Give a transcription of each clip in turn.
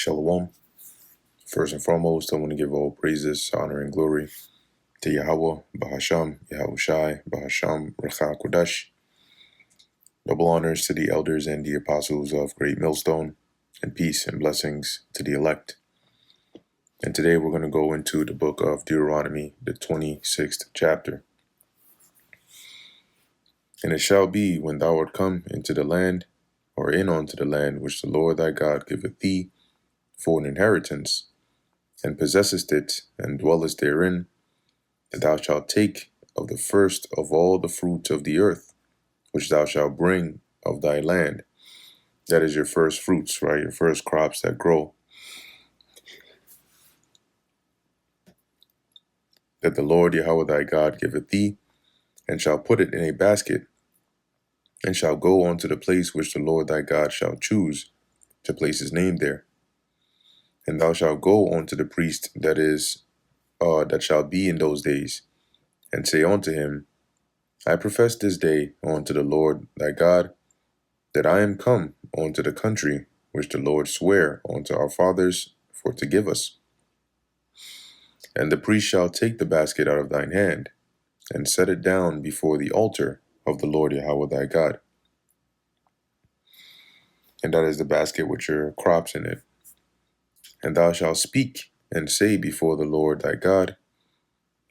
Shalom. First and foremost, I want to give all praises, honor, and glory to Yahweh, Bahasham, Yahushai, Bahasham, Recha Kodesh. Double honors to the elders and the apostles of Great Millstone, and peace and blessings to the elect. And today we're going to go into the book of Deuteronomy, the 26th chapter. And it shall be, when thou art come into the land, or in unto the land which the Lord thy God giveth thee for an inheritance, and possessest it, and dwellest therein, that thou shalt take of the first of all the fruits of the earth, which thou shalt bring of thy land. That is your first fruits, right? Your first crops that grow. That the Lord Yahweh thy God giveth thee, and shall put it in a basket, and shall go unto the place which the Lord thy God shall choose to place his name there. And thou shalt go unto the priest that shall be in those days, and say unto him, I profess this day unto the Lord thy God, that I am come unto the country which the Lord sware unto our fathers for to give us. And the priest shall take the basket out of thine hand, and set it down before the altar of the Lord Yahweh thy God. And that is the basket with your crops in it. And thou shalt speak and say before the Lord thy God,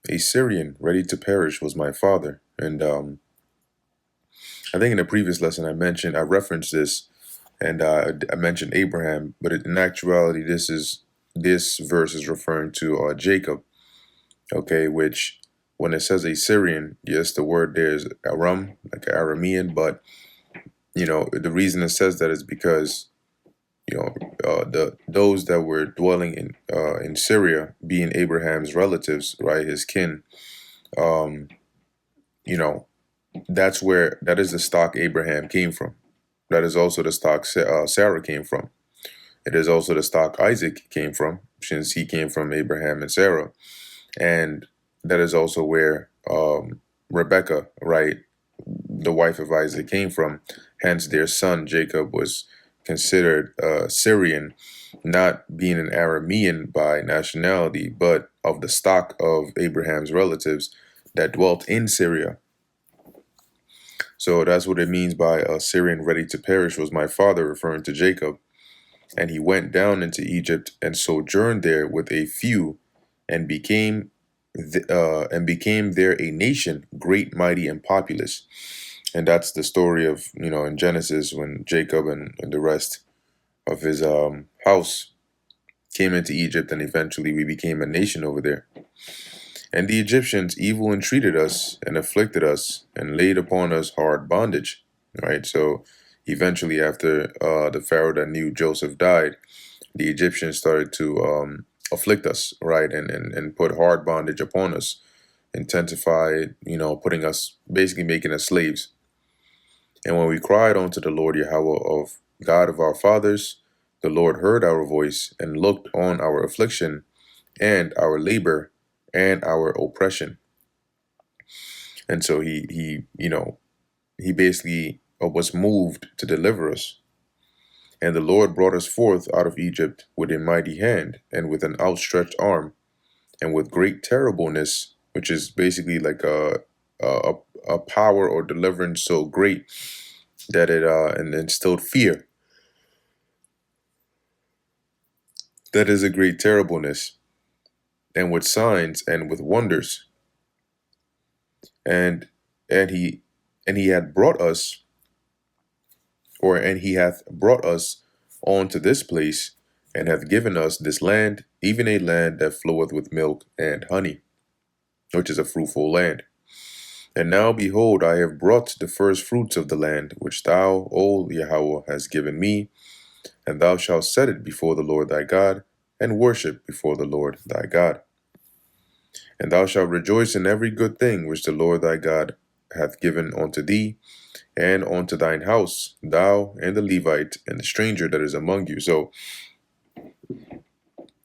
a Syrian ready to perish was my father. And I think in the previous lesson I referenced this, and I mentioned Abraham, but in actuality, this verse is referring to Jacob. Okay, which when it says a Syrian, yes, the word there is Aram, like an Aramean, but the reason it says that is because those that were dwelling in Syria, being Abraham's relatives, right, his kin, that is the stock Abraham came from. That is also the stock Sarah came from. It is also the stock Isaac came from, since he came from Abraham and Sarah. And that is also where Rebecca, right, the wife of Isaac, came from. Hence, their son Jacob was considered Syrian, not being an Aramean by nationality, but of the stock of Abraham's relatives that dwelt in Syria. So that's what it means by a Syrian ready to perish was my father, referring to Jacob. And he went down into Egypt and sojourned there with a few, and became there a nation great, mighty, and populous. And that's the story of, in Genesis, when Jacob and the rest of his house came into Egypt, and eventually we became a nation over there. And the Egyptians evil entreated us and afflicted us and laid upon us hard bondage, right? So eventually, after the Pharaoh that knew Joseph died, the Egyptians started to afflict us, right? And put hard bondage upon us, intensified, putting us, basically making us slaves. And when we cried unto the Lord Yahweh of God of our fathers, the Lord heard our voice and looked on our affliction and our labor and our oppression. And so he basically was moved to deliver us. And the Lord brought us forth out of Egypt with a mighty hand and with an outstretched arm and with great terribleness, which is basically like a power or deliverance so great that it and instilled fear. That is a great terribleness, and with signs and with wonders. And he had brought us, and he hath brought us on to this place, and hath given us this land, even a land that floweth with milk and honey, which is a fruitful land. And now, behold, I have brought the first fruits of the land, which thou, O Yahweh, hast given me, and thou shalt set it before the Lord thy God, and worship before the Lord thy God. And thou shalt rejoice in every good thing which the Lord thy God hath given unto thee, and unto thine house, thou and the Levite and the stranger that is among you. So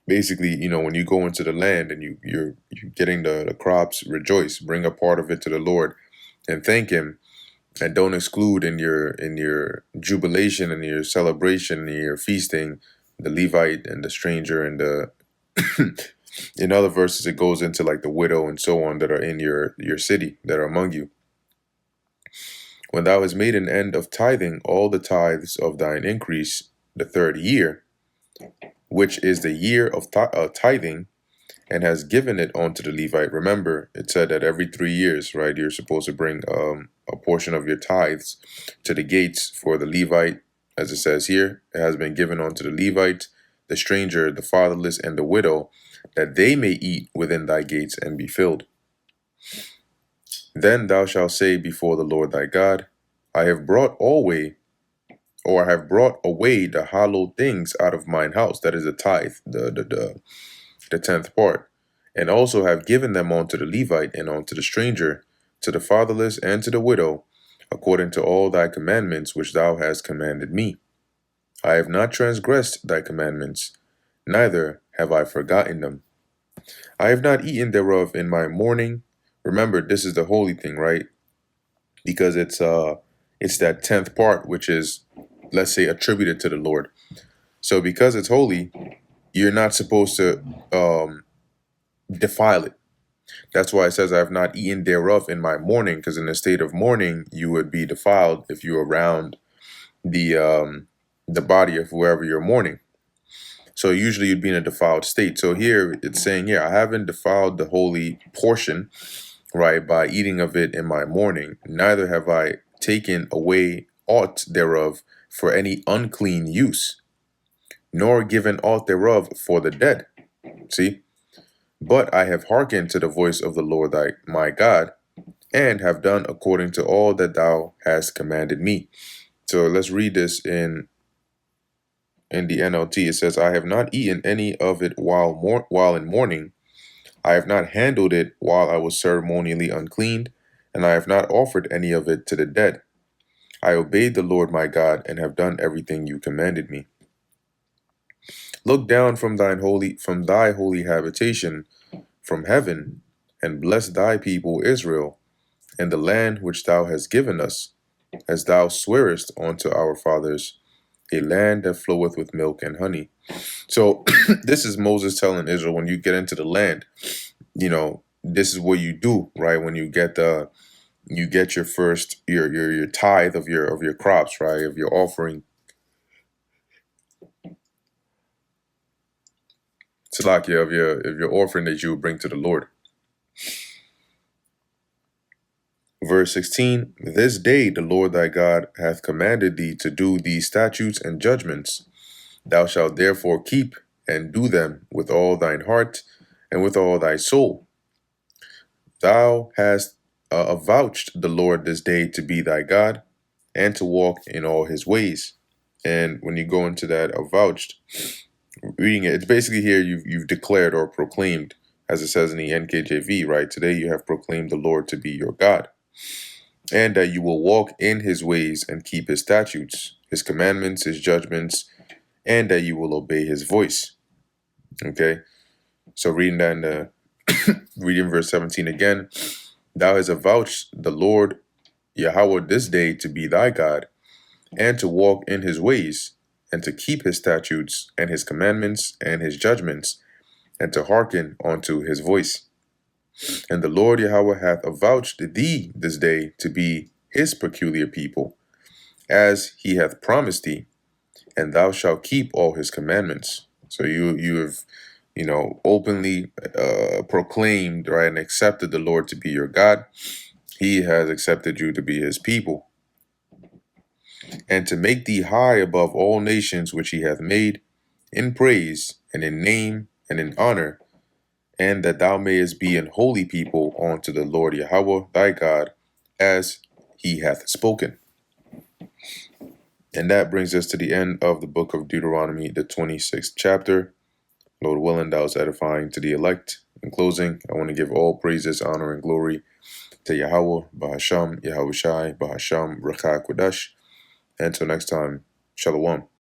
basically, when you go into the land and you're getting the crops, rejoice, bring a part of it to the Lord and thank him, and don't exclude in your jubilation and your celebration and your feasting the Levite and the stranger and the in other verses it goes into like the widow and so on that are in your city, that are among you. When thou hast made an end of tithing all the tithes of thine increase the third year, which is the year of tithing, and has given it unto the Levite. Remember, it said that every 3 years, right, you're supposed to bring a portion of your tithes to the gates for the Levite. As it says here, it has been given unto the Levite, the stranger, the fatherless, and the widow, that they may eat within thy gates and be filled. Then thou shalt say before the Lord thy God, I have brought away the hallowed things out of mine house. That is the tithe, the tenth part, and also have given them unto the Levite and unto the stranger, to the fatherless and to the widow, according to all thy commandments which thou hast commanded me. I have not transgressed thy commandments, neither have I forgotten them. I have not eaten thereof in my mourning. Remember, this is the holy thing, right? Because it's that tenth part which is, let's say, attributed to the Lord. So because it's holy, you're not supposed to defile it. That's why it says, I have not eaten thereof in my mourning, because in a state of mourning, you would be defiled if you're around the body of whoever you're mourning. So usually you'd be in a defiled state. So here it's saying here, I haven't defiled the holy portion, right, by eating of it in my mourning. Neither have I taken away aught thereof for any unclean use, nor given aught thereof for the dead. See? But I have hearkened to the voice of the Lord my God, and have done according to all that thou hast commanded me. So let's read this in the NLT. It says, I have not eaten any of it while in mourning. I have not handled it while I was ceremonially uncleaned, and I have not offered any of it to the dead. I obeyed the Lord my God, and have done everything you commanded me. Look down from thy holy habitation from heaven, and bless thy people Israel, and the land which thou hast given us, as thou swearest unto our fathers, a land that floweth with milk and honey. So this is Moses telling Israel, when you get into the land, this is what you do, right? When you get your first your tithe of your crops, right? Of your offering. Salakia, of your offering that you would bring to the Lord. Verse 16, this day the Lord thy God hath commanded thee to do these statutes and judgments. Thou shalt therefore keep and do them with all thine heart and with all thy soul. Thou hast avouched the Lord this day to be thy God, and to walk in all his ways. And when you go into that avouched, reading it, it's basically here you've declared or proclaimed, as it says in the NKJV, right? Today you have proclaimed the Lord to be your God, and that you will walk in his ways and keep his statutes, his commandments, his judgments, and that you will obey his voice. Okay? So reading that in the reading verse 17 again, thou hast avouched the Lord Yahweh this day to be thy God, and to walk in his ways, and to keep his statutes, and his commandments, and his judgments, and to hearken unto his voice. And the Lord Yahweh hath avouched thee this day to be his peculiar people, as he hath promised thee, and thou shalt keep all his commandments. So you have, openly proclaimed, right, and accepted the Lord to be your God. He has accepted you to be his people, and to make thee high above all nations which he hath made, in praise, and in name, and in honor, and that thou mayest be an holy people unto the Lord Yahweh thy God, as he hath spoken. And that brings us to the end of the book of Deuteronomy, the 26th chapter. Lord willing, thou is edifying to the elect. In closing, I want to give all praises, honor, and glory to Yahweh, Bahasham, Yahushai, Bahasham, Rechak Kodash. Until next time, Shalom.